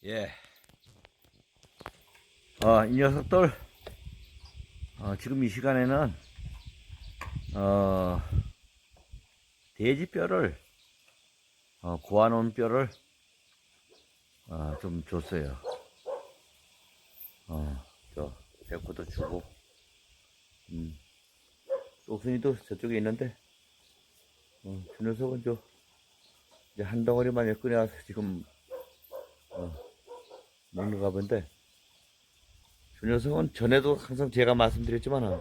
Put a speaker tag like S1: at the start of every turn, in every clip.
S1: 예. 이 녀석들, 지금 이 시간에는, 어, 돼지뼈를, 고아놓은 뼈를, 좀 줬어요. 저, 데코도 주고, 옥순이도 저쪽에 있는데, 저 녀석은 이제 한 덩어리만 꺼내와서 지금, 먹는가 본데, 저 녀석은 전에도 항상 제가 말씀드렸지만은,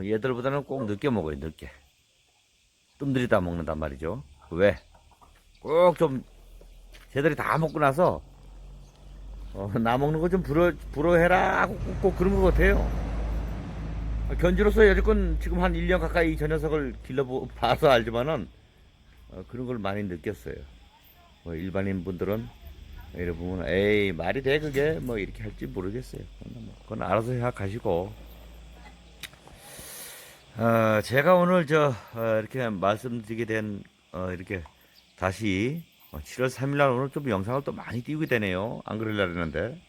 S1: 얘들보다는 꼭 늦게 먹어요, 늦게. 뜸들이다 먹는단 말이죠. 왜? 꼭 좀, 쟤들이 다 먹고 나서, 나 먹는 거 좀 불어해라 하고 꼭 그런 것 같아요. 견주로서 여지껏 지금 한 1년 가까이 저 녀석을 길러봐서 알지만은, 그런 걸 많이 느꼈어요. 뭐 일반인 분들은, 이래 보면, 에이, 말이 돼, 그게? 뭐, 이렇게 할지 모르겠어요. 그건 알아서 생각하시고. 제가 오늘 이렇게 말씀드리게 된, 이렇게 다시, 7월 3일 날 오늘 좀 영상을 또 많이 띄우게 되네요. 안 그러려고 했는데.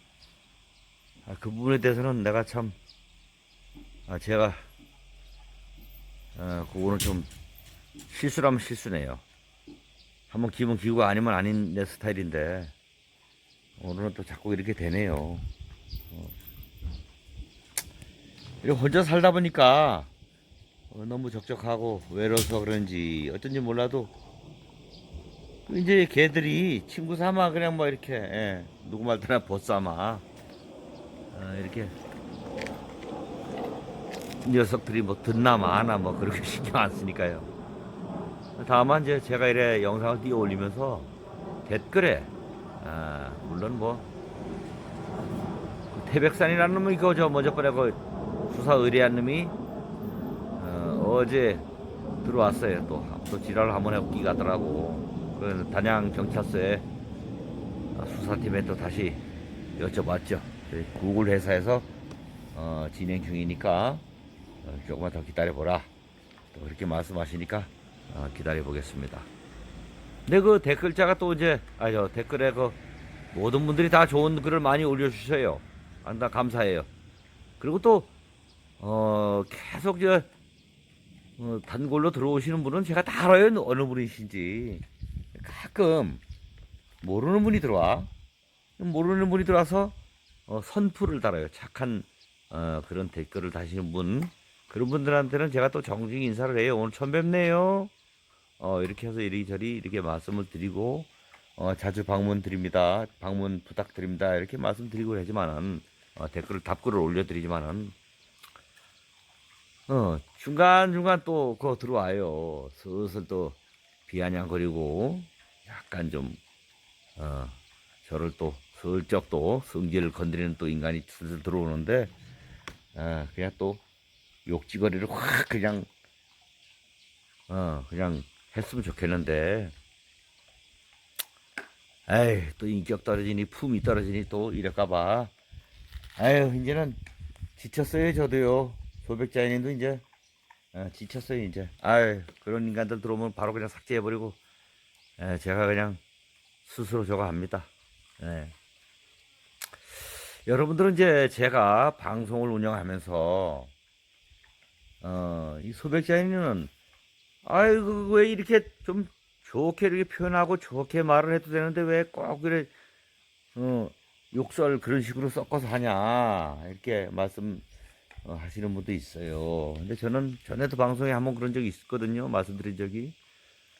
S1: 그 부분에 대해서는 내가 참, 제가, 그거는 좀 실수라면 실수네요. 한번 기분 기우가 아니면 아닌 내 스타일인데, 오늘은 또 자꾸 이렇게 되네요. 이렇게 혼자 살다 보니까, 너무 적적하고 외로워서 그런지 어쩐지 몰라도, 이제 걔들이 친구 삼아 그냥 뭐 이렇게, 누구 말따나 보쌈아, 이렇게 녀석들이 뭐 듣나 마나 뭐 그렇게 신경 안 쓰니까요. 다만 이제 제가 이래 영상을 띄워 올리면서 댓글에, 물론 뭐 태백산이라는 놈이 그거 먼저 번에 그 수사 의뢰한 놈이, 어제 들어왔어요. 또 지랄을 한번 해보기 가더라고. 그 단양 경찰서에, 수사팀에 또 다시 여쭤봤죠. 구글 회사에서, 진행 중이니까, 조금만 더 기다려보라. 또 그렇게 말씀하시니까, 기다려보겠습니다. 근데 그 댓글자가 또 이제, 댓글에 그 모든 분들이 다 좋은 글을 많이 올려주셔요. 다 감사해요. 그리고 또, 계속 단골로 들어오시는 분은 제가 다 알아요. 어느 분이신지. 가끔 모르는 분이 들어와. 모르는 분이 들어와서, 선풀을 달아요. 착한, 그런 댓글을 다시는 분. 그런 분들한테는 제가 또 정중히 인사를 해요. 오늘 처음 뵙네요. 이렇게 해서 이리저리 이렇게 말씀을 드리고, 자주 방문 드립니다. 방문 부탁드립니다. 이렇게 말씀드리고 하지만은, 답글을 올려드리지만은, 중간중간 또 그거 들어와요. 슬슬 또 비아냥거리고, 약간 좀, 저를 또 슬쩍 또 성질을 건드리는 또 인간이 슬슬 들어오는데, 그냥 또 욕지거리를 확 그냥 했으면 좋겠는데, 에이, 또 인격 떨어지니, 품이 떨어지니 또 이럴까봐. 아유, 이제는 지쳤어요, 저도요. 소백자연님도 이제, 지쳤어요, 이제. 아유, 그런 인간들 들어오면 바로 그냥 삭제해버리고, 제가 그냥 스스로 저거 합니다. 예. 여러분들은 이제 제가 방송을 운영하면서, 이 소백자연님은, 아이고, 왜 이렇게 좀 좋게 이렇게 표현하고 좋게 말을 해도 되는데 왜 꼭 그래, 어, 욕설 그런 식으로 섞어서 하냐. 이렇게 말씀, 하시는 분도 있어요. 근데 저는 전에도 방송에 한번 그런 적이 있었거든요. 말씀드린 적이.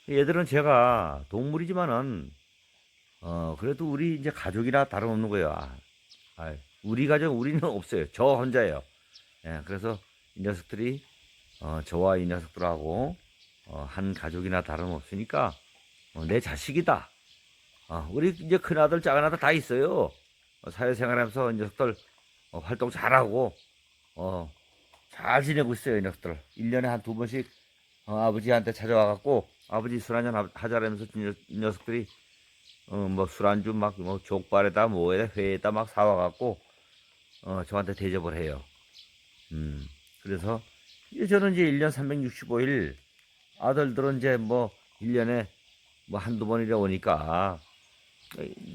S1: 얘들은 제가 동물이지만은, 그래도 우리 이제 가족이나 다름없는 거예요. 우리 가족, 우리는 없어요. 저 혼자예요. 예, 그래서 이 녀석들이, 저와 이 녀석들하고, 한 가족이나 다름없으니까, 내 자식이다. 우리 이제 큰아들, 작은아들 다 있어요. 사회생활하면서 이 녀석들, 활동 잘하고, 잘 지내고 있어요, 이 녀석들. 1년에 한 두 번씩, 아버지한테 찾아와갖고, 아버지 술 한잔 하자라면서 이 녀석들이, 뭐 술안주 막, 뭐 족발에다, 뭐에다, 회에다 막 사와갖고, 저한테 대접을 해요. 그래서, 이제 저는 이제 1년 365일, 아들들은 이제 뭐, 1년에 뭐 한두 번이라 오니까,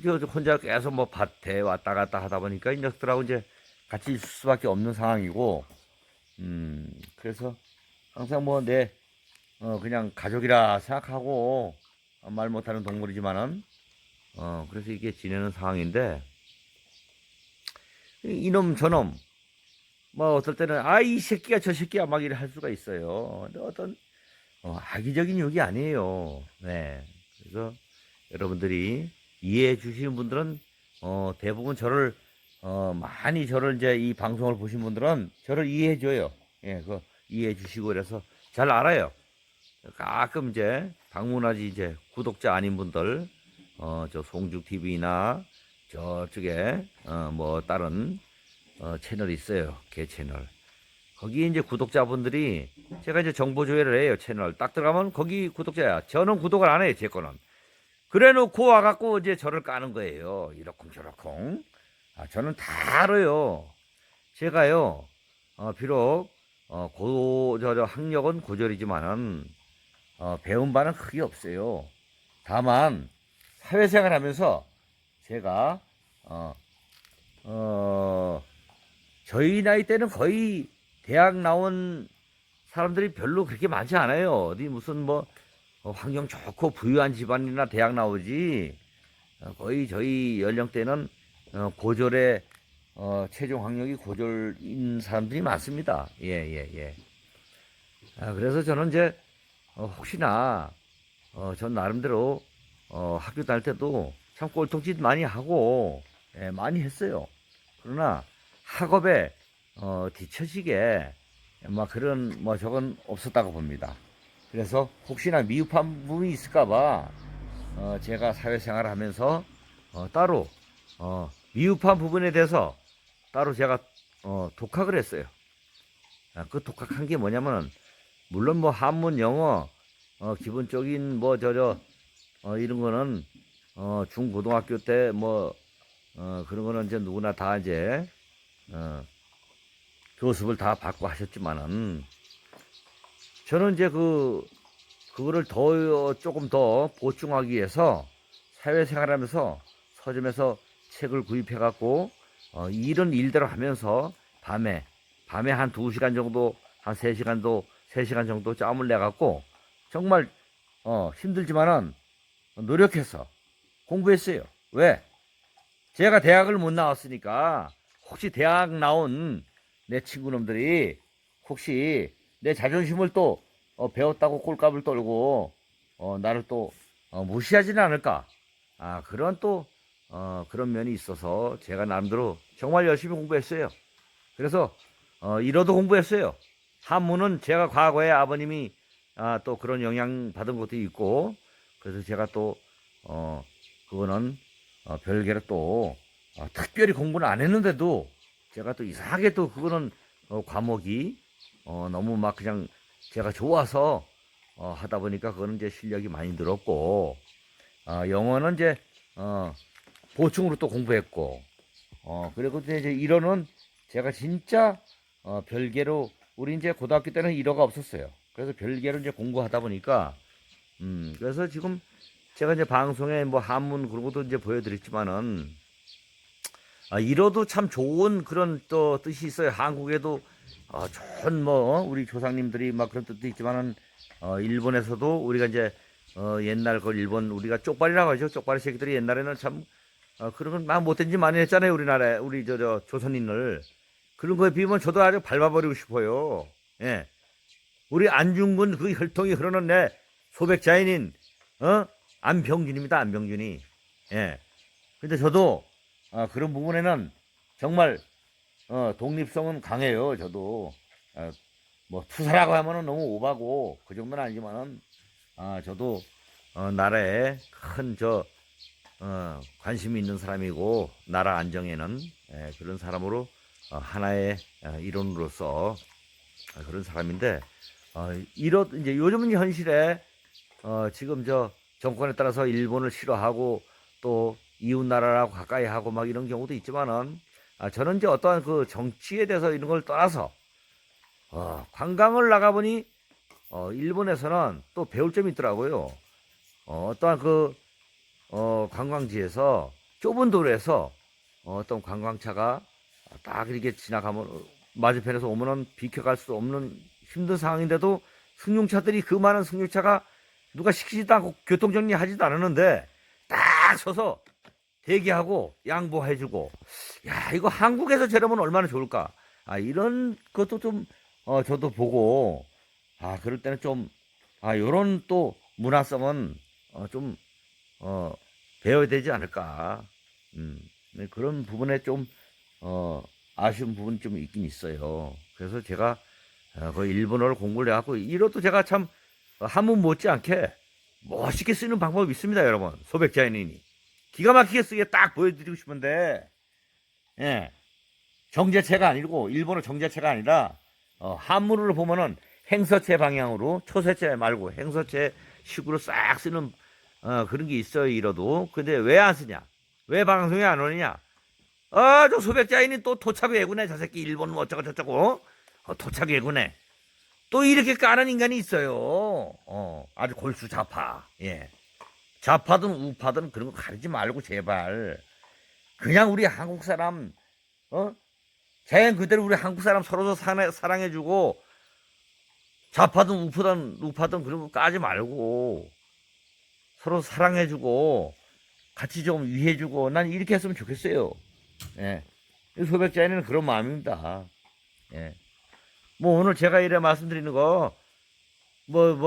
S1: 저 혼자 계속 뭐 밭에 왔다 갔다 하다 보니까 이 녀석들하고 이제 같이 있을 수밖에 없는 상황이고, 그래서 항상 뭐 그냥 가족이라 생각하고, 말 못하는 동물이지만은, 그래서 이게 지내는 상황인데, 이놈 저놈, 뭐 어떨 때는, 이 새끼가 저 새끼야 막 이래 할 수가 있어요. 근데 어떤, 악의적인 욕이 아니에요. 네. 그래서 여러분들이 이해해 주시는 분들은, 대부분 많이 저를 이제 이 방송을 보신 분들은 저를 이해해 줘요. 예, 이해해 주시고 그래서 잘 알아요. 가끔 이제 방문하지 이제 구독자 아닌 분들, 저 송죽 TV나 저쪽에, 뭐 다른, 채널이 있어요. 개 채널. 거기 이제 구독자분들이 제가 이제 정보 조회를 해요. 채널 딱 들어가면 거기 구독자야. 저는 구독을 안 해요. 제 거는. 그래 놓고 와갖고 이제 저를 까는 거예요. 이러쿵저러쿵. 저는 다 알아요. 제가요, 비록, 학력은 고졸이지만은, 배운 바는 크게 없어요. 다만, 사회생활 하면서 제가, 어, 저희 나이 때는 거의 대학 나온 사람들이 별로 그렇게 많지 않아요. 어디 무슨 뭐, 환경 좋고 부유한 집안이나 대학 나오지, 거의 저희 연령대는, 고졸의, 최종 학력이 고졸인 사람들이 많습니다. 예, 예, 예. 그래서 저는 이제, 혹시나, 전 나름대로, 학교 다닐 때도 참 꼴통짓 많이 하고, 예, 많이 했어요. 그러나 학업에, 뒤처지게, 막 그런, 뭐 저건 없었다고 봅니다. 그래서 혹시나 미흡한 부분이 있을까봐, 제가 사회생활을 하면서, 따로, 미흡한 부분에 대해서 따로 제가, 독학을 했어요. 그 독학한 게 뭐냐면은, 물론 뭐 한문, 영어, 기본적인 뭐 이런 거는, 중고등학교 때 뭐, 그런 거는 이제 누구나 다 이제, 어, 교습을 다 받고 하셨지만은, 저는 이제 그거를 조금 더 보충하기 위해서 사회생활 하면서 서점에서 책을 구입해갖고, 이런 일대로 하면서 밤에 한 2시간 정도, 한 3시간 정도 짬을 내갖고, 정말, 힘들지만은 노력해서 공부했어요. 왜? 제가 대학을 못 나왔으니까, 혹시 대학 나온 내 친구놈들이 혹시 내 자존심을 또, 배웠다고 꼴값을 떨고, 나를 또, 무시하지는 않을까. 그런 또, 그런 면이 있어서 제가 나름대로 정말 열심히 공부했어요. 그래서, 일어도 공부했어요. 한문은 제가 과거에 아버님이, 또 그런 영향 받은 것도 있고, 그래서 제가 또, 그거는, 별개로 또, 특별히 공부는 안 했는데도 제가 또 이상하게 또 그거는, 과목이, 너무 막 그냥 제가 좋아서, 하다 보니까 그거는 이제 실력이 많이 늘었고, 영어는 이제, 보충으로 또 공부했고, 그리고 이제 일어는 제가 진짜, 별개로, 우리 이제 고등학교 때는 일어가 없었어요. 그래서 별개로 이제 공부하다 보니까, 그래서 지금 제가 이제 방송에 뭐 한문 그런 것도 이제 보여드렸지만은, 일어도 참 좋은 그런 또 뜻이 있어요. 한국에도, 좋은 뭐, 우리 조상님들이 막 그런 뜻도 있지만은, 일본에서도 우리가 이제, 옛날 그 일본, 우리가 쪽발이라고 하죠. 쪽발이 새끼들이 옛날에는 참, 그런 건 막 못된 짓 많이 했잖아요. 우리나라에, 우리 조선인을. 그런 거에 비하면 저도 아주 밟아버리고 싶어요. 예. 우리 안중근 그 혈통이 흐르는 내 소백자인인, 안병준입니다. 안병준이. 예. 근데 저도, 그런 부분에는 정말, 독립성은 강해요. 저도. 뭐 투사라고 하면은 너무 오바고 그 정도는 아니지만은, 저도, 나라에 큰 관심이 있는 사람이고 나라 안정에는, 그런 사람으로, 하나의, 일원으로서, 그런 사람인데, 이제 요즘은 현실에, 지금 정권에 따라서 일본을 싫어하고 또 이웃 나라라고 가까이 하고 막 이런 경우도 있지만은, 저는 이제 어떠한 그 정치에 대해서 이런 걸 떠나서, 관광을 나가보니, 일본에서는 또 배울 점이 있더라고요. 어떠한 관광지에서 좁은 도로에서 어떤 관광차가 딱 이렇게 지나가면 맞은편에서 오면은 비켜갈 수 없는 힘든 상황인데도 승용차들이 그 많은 승용차가 누가 시키지도 않고 교통정리하지도 않았는데 딱 서서 대기하고 양보해주고 야 이거 한국에서 저러면 얼마나 좋을까 이런 것도 좀 저도 보고 그럴 때는 좀 요런 또 문화성은 좀 배워야 되지 않을까 네, 그런 부분에 좀 아쉬운 부분이 좀 있긴 있어요. 그래서 제가 그 일본어를 공부를 해갖고 이것도 제가 참 한문 못지않게 멋있게 쓰는 방법이 있습니다, 여러분. 소백자연인이 기가 막히게 쓰게 딱 보여드리고 싶은데, 예, 정제체가 아니고 일본어 정제체가 아니라 한문으로 보면은 행서체 방향으로 초세체 말고 행서체 식으로 싹 쓰는 그런 게 있어요, 이러도. 근데 왜 안 쓰냐? 왜 방송에 안 오느냐? 저 소백자인이 또 도착 외구네. 저 새끼 일본 뭐 어쩌고 저쩌고. 도착 외구네. 또 이렇게 까는 인간이 있어요. 아주 골수 좌파. 예. 좌파든 우파든 그런 거 가리지 말고 제발. 그냥 우리 한국 사람, 자연 그대로 우리 한국 사람 서로 사랑해주고 좌파든 우파든 그런 거 까지 말고 서로 사랑해주고 같이 좀 위해주고 난 이렇게 했으면 좋겠어요. 예. 소백자에는 그런 마음입니다. 예. 뭐 오늘 제가 이래 말씀드리는 거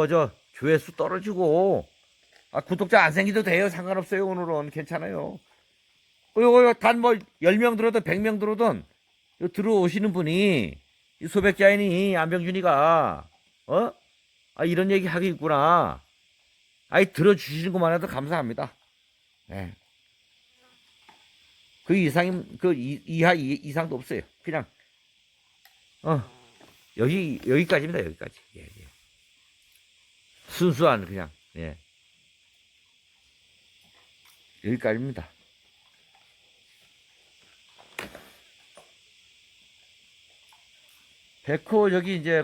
S1: 저 조회수 떨어지고 구독자 안 생기도 돼요. 상관없어요. 오늘은 괜찮아요. 요거 단 뭐 10명 들어도 100명 들어든 들어오시는 분이 이 소백자인이 안병준이가 이런 얘기 하기 있구나. 들어주시는 것만 해도 감사합니다. 예. 그 이상도 없어요. 그냥 여기까지입니다. 여기까지. 예, 예. 순수한 그냥 예. 여기까지입니다. 백호 여기 이제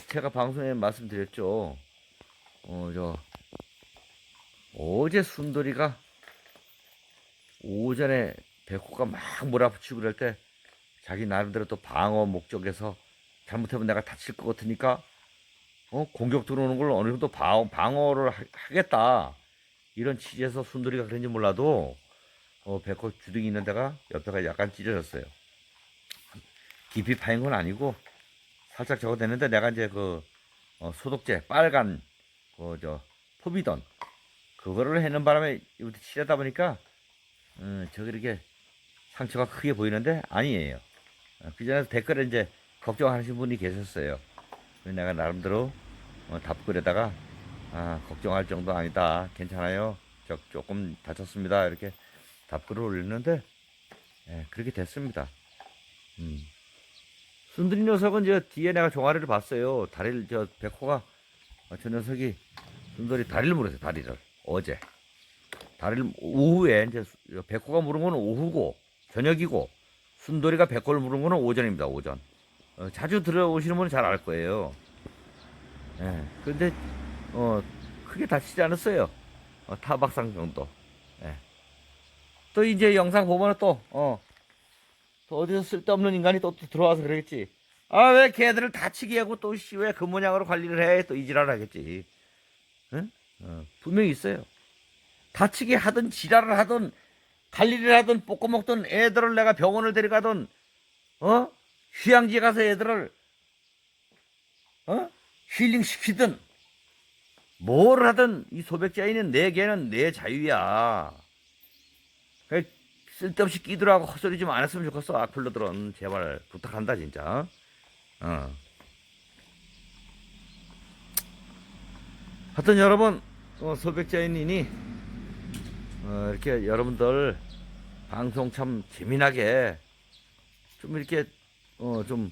S1: 제가 방송에 말씀드렸죠. 어제 순돌이가 오전에 백호가 막 몰아붙이고 그럴 때 자기 나름대로 또 방어 목적에서 잘못하면 내가 다칠 것 같으니까 공격 들어오는 걸 어느 정도 방어를 하겠다 이런 취지에서 순돌이가 그런지 몰라도 백호 주둥이 있는 데가 옆에가 약간 찢어졌어요. 깊이 파인 건 아니고 살짝 저거 됐는데 내가 이제 소독제 빨간 포비던 그거를 해는 바람에 이렇게 칠하다 보니까 저기 이렇게 상처가 크게 보이는데 아니에요. 그 전에 댓글에 이제 걱정하시는 분이 계셨어요. 내가 나름대로 답글에다가 걱정할 정도 아니다. 괜찮아요. 조금 다쳤습니다. 이렇게 답글을 올렸는데 그렇게 됐습니다. 순들이 녀석은 저 뒤에 내가 종아리를 봤어요. 다리를 백호가 저 녀석이 순돌이 다리를 물었어요. 다리를 어제 다리를 오후에 이제 백호가 물은 거는 오후고 저녁이고 순돌이가 백호를 물은 거는 오전입니다. 오전. 자주 들어오시는 분은 잘 알 거예요. 예. 근데 크게 다치지 않았어요. 타박상 정도. 예. 또 이제 영상 보면 또 어디서 쓸데없는 인간이 또 들어와서 그러겠지. 왜 걔들을 다치게 하고 또 왜 그 모양으로 관리를 해? 또 이 지랄을 하겠지. 응? 분명히 있어요. 다치게 하든 지랄을 하든 관리를 하든 볶아 먹든 애들을 내가 병원을 데려가든 휴양지 가서 애들을 힐링 시키든 뭘 하든 이 소백자인은 내 개는 내 자유야. 쓸데없이 끼들하고 헛소리 좀 안 했으면 좋겠어. 악플러들은 제발 부탁한다 진짜. 하여튼 여러분 소백자인이니 이렇게 여러분들 방송 참 재미나게 좀 이렇게 좀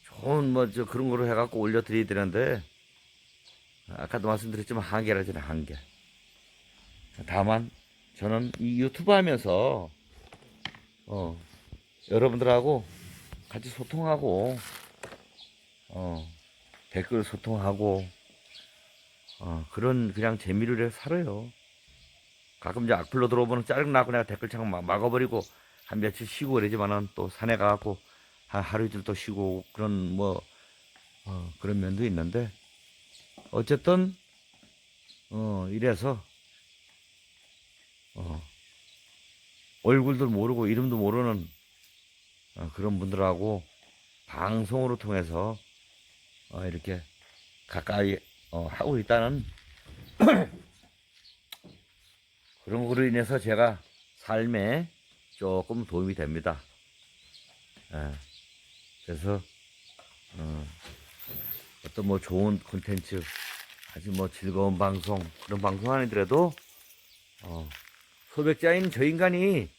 S1: 좋은 그런 거로 해갖고 올려드려야 되는데 아까도 말씀드렸지만 한계라잖아요. 한계. 다만 저는 이 유튜브 하면서 여러분들하고 같이 소통하고 댓글 소통하고 그런 그냥 재미를 살아요. 가끔 이제 악플로 들어오면 짜증나고 내가 댓글창 막아버리고 한 며칠 쉬고 그러지만은 또 산에 가고 한 하루 이틀 또 쉬고 오고 그런 뭐 그런 면도 있는데 어쨌든 이래서 어, 얼굴도 모르고 이름도 모르는 그런 분들하고 방송으로 통해서 이렇게 가까이 하고 있다는 그런 거로 인해서 제가 삶에 조금 도움이 됩니다. 예, 그래서 어떤 뭐 좋은 콘텐츠 아주 뭐 즐거운 방송 그런 방송 아니더라도 소백자인 저 인간이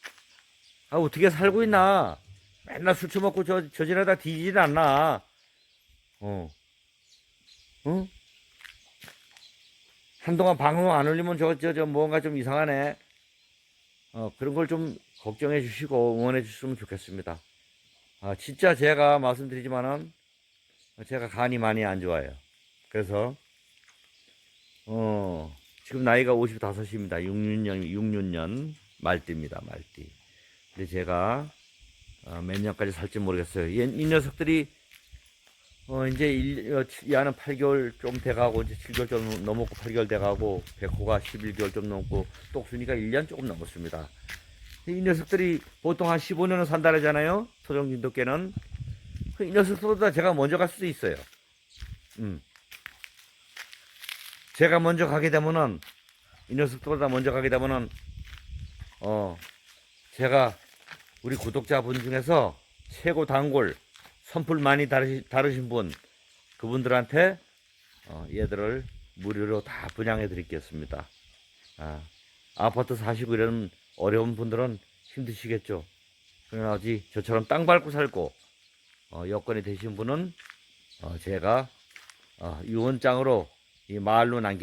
S1: 어떻게 살고 있나 맨날 술 처먹고 저지르다 뒤지질 않나 어, 응? 한동안 방송 안 올리면 저 뭔가 좀 이상하네. 그런 걸 좀 걱정해 주시고 응원해 주시면 좋겠습니다. 진짜 제가 말씀드리지만은 제가 간이 많이 안 좋아요. 그래서 지금 나이가 55입니다. 6년년 말띠입니다. 말띠. 근데 제가 몇 년까지 살지 모르겠어요. 이 녀석들이 이제 야는 8개월 좀 돼가고 이제 7개월 좀 넘었고 8개월 돼가고 백호가 11개월 좀 넘고 똑순이가 1년 조금 넘었습니다. 이 녀석들이 보통 한 15년은 산다잖아요. 토종진돗개는 이 녀석들보다 제가 먼저 갈 수도 있어요. 제가 먼저 가게 되면은 이 녀석들보다 먼저 가게 되면은 제가 우리 구독자분 중에서 최고 단골 선풀 많이 다루신 분 그분들한테 얘들을 무료로 다 분양해 드리겠습니다. 아파트 사시고 이런 어려운 분들은 힘드시겠죠. 그러나 아직 저처럼 땅 밟고 살고 여건이 되신 분은 제가 유언장으로 이 마을로 남겨